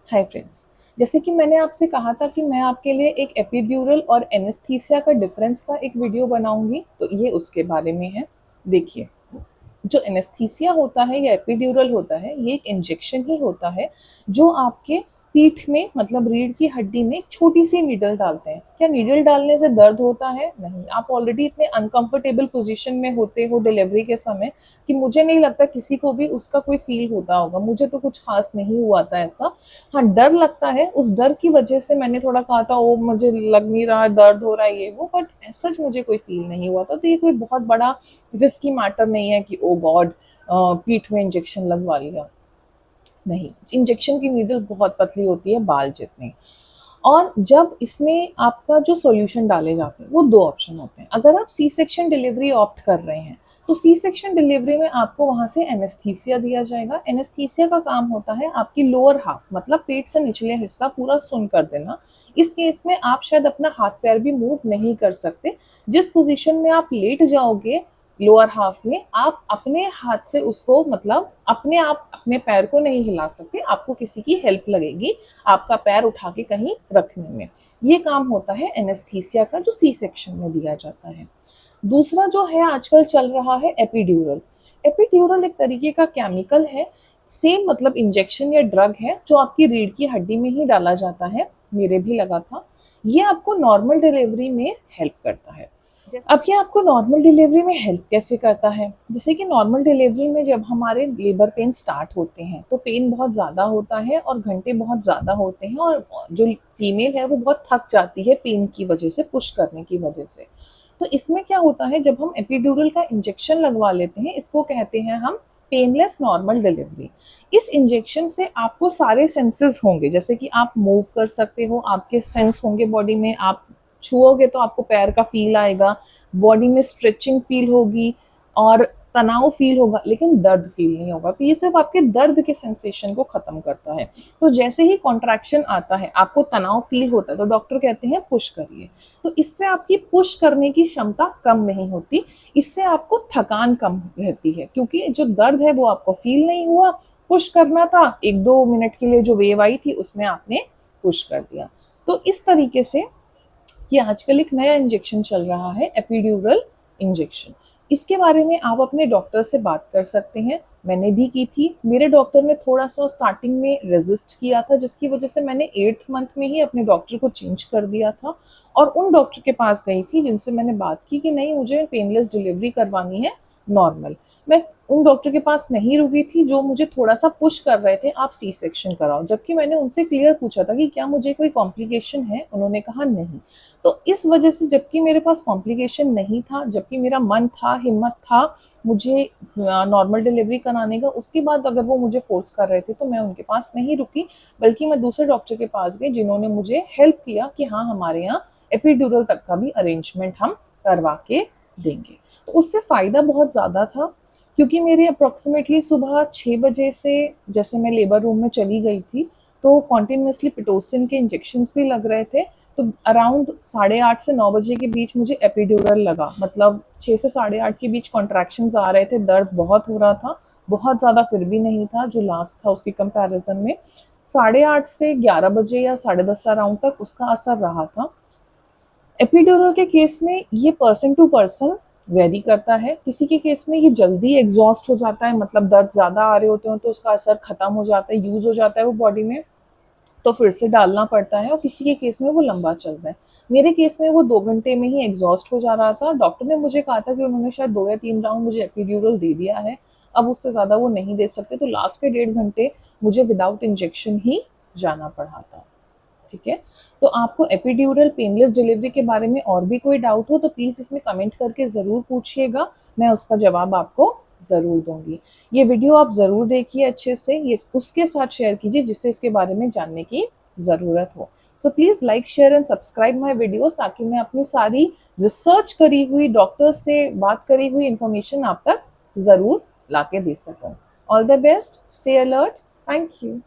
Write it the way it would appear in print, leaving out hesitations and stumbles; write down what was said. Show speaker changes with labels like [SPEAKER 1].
[SPEAKER 1] Hi friends, जैसे कि मैंने आपसे कहा था कि मैं आपके लिए एक एपिड्यूरल और एनेस्थीसिया का डिफरेंस का एक वीडियो बनाऊंगी, तो ये उसके बारे में है। देखिए, जो एनेस्थीसिया होता है या एपिड्यूरल होता है, ये एक इंजेक्शन ही होता है जो आपके पीठ में मतलब रीढ़ की हड्डी में एक छोटी सी नीडल डालते हैं। क्या नीडल डालने से दर्द होता है? नहीं। आप ऑलरेडी इतने अनकंफर्टेबल पोजीशन में होते हो डिलीवरी के समय कि मुझे नहीं लगता किसी को भी उसका कोई फील होता होगा। मुझे तो कुछ खास नहीं हुआ था ऐसा। हाँ, डर लगता है। उस डर की वजह से मैंने थोड़ा कहा था ओ मुझे लग नहीं रहा, दर्द हो रहा है ये वो, बट सच मुझे कोई फील नहीं हुआ था। तो ये कोई बहुत बड़ा रिस्की मैटर नहीं है कि ओ गॉड पीठ में इंजेक्शन लगवा लिया। नहीं, इंजेक्शन की नीडल बहुत पतली होती है, बाल जितनी। और जब इसमें आपका जो सॉल्यूशन डाले जाते हैं वो दो ऑप्शन होते हैं। अगर आप सी सेक्शन डिलीवरी ऑप्ट कर रहे हैं तो सी सेक्शन डिलीवरी में आपको वहां से एनेस्थीसिया दिया जाएगा। एनेस्थीसिया का काम होता है आपकी लोअर हाफ मतलब पेट से निचले हिस्सा पूरा सुन कर देना। इस केस में आप शायद अपना हाथ पैर भी मूव नहीं कर सकते। जिस पोजीशन में आप लेट जाओगे लोअर हाफ में, आप अपने हाथ से उसको मतलब अपने आप अपने पैर को नहीं हिला सकते, आपको किसी की हेल्प लगेगी आपका पैर उठा के कहीं रखने में। ये काम होता है एनेस्थीसिया का जो सी सेक्शन में दिया जाता है। दूसरा जो है आजकल चल रहा है एपिड्यूरल। एपिड्यूरल एक तरीके का केमिकल है, सेम मतलब इंजेक्शन या ड्रग है जो आपकी रीढ़ की हड्डी में ही डाला जाता है। मेरे भी लगा था। ये आपको नॉर्मल डिलीवरी में हेल्प करता है। अब ये आपको नॉर्मल डिलीवरी में हेल्प कैसे करता है? जैसे कि नॉर्मल डिलीवरी में जब हमारे लेबर पेन स्टार्ट होते हैं तो पेन बहुत ज़्यादा होता है और घंटे बहुत ज़्यादा होते हैं और जो फीमेल है वो बहुत थक जाती है पेन की वजह से, पुश करने की वजह से। तो इसमें क्या होता है, जब हम एपिड्यूरल का इंजेक्शन लगवा लेते हैं, इसको कहते हैं हम पेनलेस नॉर्मल डिलीवरी। इस इंजेक्शन से आपको सारे सेंसेस होंगे, जैसे कि आप मूव कर सकते हो, आपके सेंस होंगे बॉडी में, आप छुओगे तो आपको पैर का फील आएगा, बॉडी में स्ट्रेचिंग फील होगी और तनाव फील होगा, लेकिन दर्द फील नहीं होगा। तो ये सिर्फ आपके दर्द के सेंसेशन को खत्म करता है। तो जैसे ही कॉन्ट्रैक्शन आता है, आपको तनाव फील होता है, तो डॉक्टर कहते हैं पुश करिए। तो इससे आपकी पुश करने की क्षमता कम नहीं होती, इससे आपको थकान कम रहती है, क्योंकि जो दर्द है वो आपको फील नहीं हुआ। पुश करना था, 1-2 मिनट के लिए जो वेव आई थी उसमें आपने पुश कर दिया। तो इस तरीके से कि आजकल एक नया इंजेक्शन चल रहा है एपिड्यूरल इंजेक्शन। इसके बारे में आप अपने डॉक्टर से बात कर सकते हैं। मैंने भी की थी। मेरे डॉक्टर ने थोड़ा सा स्टार्टिंग में रेजिस्ट किया था, जिसकी वजह से मैंने 8th मंथ में ही अपने डॉक्टर को चेंज कर दिया था और उन डॉक्टर के पास गई थी जिनसे मैंने बात की कि नहीं, मुझे पेनलेस डिलीवरी करवानी है नॉर्मल। मैं उन डॉक्टर के पास नहीं रुकी थी जो मुझे थोड़ा सा पुश कर रहे थे आप सी सेक्शन कराओ, जबकि मैंने उनसे क्लियर पूछा था कि क्या मुझे कोई कॉम्प्लिकेशन है, उन्होंने कहा नहीं। तो इस वजह से जबकि मेरे पास कॉम्प्लिकेशन नहीं था, जबकि मेरा मन था, हिम्मत था मुझे नॉर्मल डिलीवरी कराने का, उसके बाद अगर वो मुझे फोर्स कर रहे थे तो मैं उनके पास नहीं रुकी, बल्कि मैं दूसरे डॉक्टर के पास गई जिन्होंने मुझे हेल्प किया कि हाँ, हमारे यहाँ एपिड्यूरल तक का भी अरेंजमेंट हम करवा के देंगे। तो उससे फ़ायदा बहुत ज़्यादा था, क्योंकि मेरे अप्रॉक्सीमेटली सुबह 6 बजे से जैसे मैं लेबर रूम में चली गई थी तो कॉन्टिन्यूसली पिटोसिन के इंजेक्शंस भी लग रहे थे। तो अराउंड 8:30 से 9 बजे के बीच मुझे एपिड्यूरल लगा, मतलब 6 से 8:30 के बीच कॉन्ट्रैक्शंस आ रहे थे, दर्द बहुत हो रहा था, बहुत ज़्यादा फिर भी नहीं था जो लास्ट था उसकी कंपैरिजन में। 8:30 से 11 बजे या 10:30 अराउंड तक उसका असर रहा था। एपिड्यूरल के केस में ये पर्सन टू पर्सन वेरी करता है। किसी के केस में ये जल्दी एग्जॉस्ट हो जाता है, मतलब दर्द ज़्यादा आ रहे होते हैं तो उसका असर खत्म हो जाता है, यूज़ हो जाता है वो बॉडी में, तो फिर से डालना पड़ता है, और किसी के केस में वो लंबा चल रहा है। मेरे केस में वो 2 घंटे में ही एग्जॉस्ट हो जा रहा था। डॉक्टर ने मुझे कहा था कि उन्होंने शायद 2 या 3 राउंड मुझे एपिड्यूरल दे दिया है, अब उससे ज़्यादा वो नहीं दे सकते, तो लास्ट के 1.5 घंटे मुझे विदाउट इंजेक्शन ही जाना पड़ा था। ठीक है, तो आपको एपिड्यूरल पेनलेस डिलीवरी के बारे में और भी कोई डाउट हो तो प्लीज़ इसमें कमेंट करके ज़रूर पूछिएगा, मैं उसका जवाब आपको ज़रूर दूंगी। ये वीडियो आप ज़रूर देखिए अच्छे से, ये उसके साथ शेयर कीजिए जिससे इसके बारे में जानने की ज़रूरत हो। So please like, share and subscribe my videos, ताकि मैं अपनी सारी रिसर्च करी हुई, डॉक्टर्स से बात करी हुई इन्फॉर्मेशन आप तक ज़रूर ला के दे सकूँ। All the best, stay alert, thank you.